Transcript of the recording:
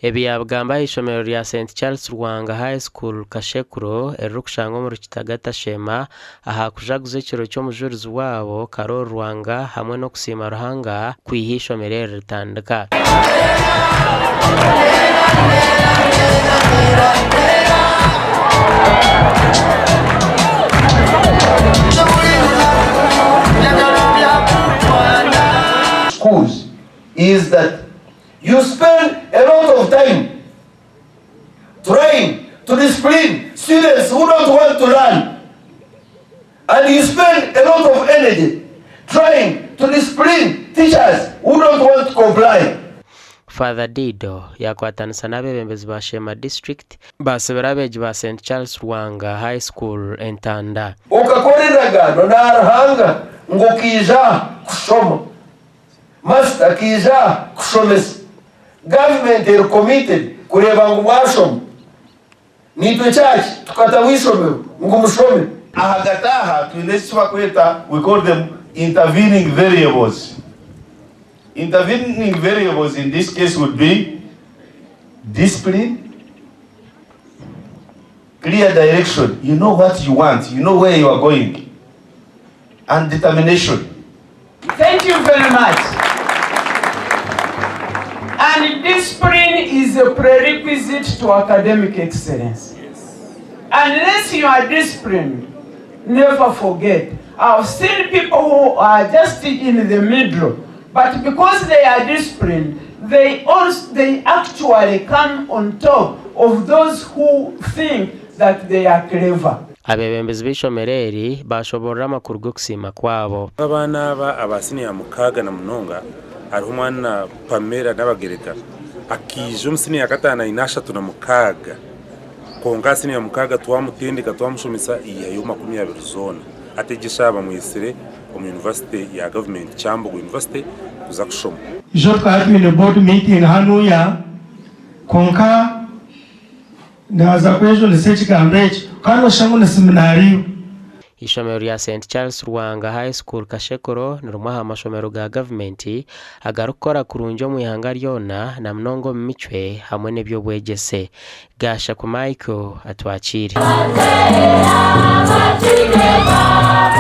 Ebyabagamba ishomero rya St Charles Rwanga High School Kashekuro erukushanga mu Rukitagata Shema aha kujaguze kiro cyo mujurizi wabo Karol Rwanga hamwe no kusima Ruhanga kwihisho merere ritandika. Schools is that you spend a lot of time trying to discipline students who don't want to learn, and you spend a lot of energy trying to discipline teachers who don't want to comply. Father Dido yakwatanisa n'abebembezi ba Shema District basebera beji ba St Charles Rwanga High School Entanda. Ukakoreraga no narahanga ngo kija kushoma master kija kushomesa. Government is committed kureba ngo mwashoma nitwe church tukatawishomero ngo mushome. Ahagataha twinesiwa kweta, we call them intervening variables. Intervening variables in this case would be discipline, clear direction, you know what you want, you know where you are going, and determination. Thank you very much. And discipline is a prerequisite to academic excellence. Unless you are disciplined, never forget. I've seen people who are just in the middle, but because they are disciplined, they actually come on top of those who think that they are clever. Abebembezi b'ishomereri bashobora amakuru go kusima kwabo. Abana abasini ya mukaga na munonga ari umwana Pamela n'abagereka akije umusini ya katana inasha tuna mukaga konga sini ya mukaga twamutendeka twamushomisa iya 20 zone ategisha aba mu Isire mu university ya government Kyambogo University kuza kushoma. Jo twatwine board meeting hano ya konka naza kwejo research campaign kano shangu na seminari. Ishomero rya St Charles Rwanga High School Kashekuro ni rumwe amashomero ga government agarukora kurunjo mu ihanga ryona na mnongo mmichwe hamwe n'ebyo bwegese. Gasha ku Michael atwachiri.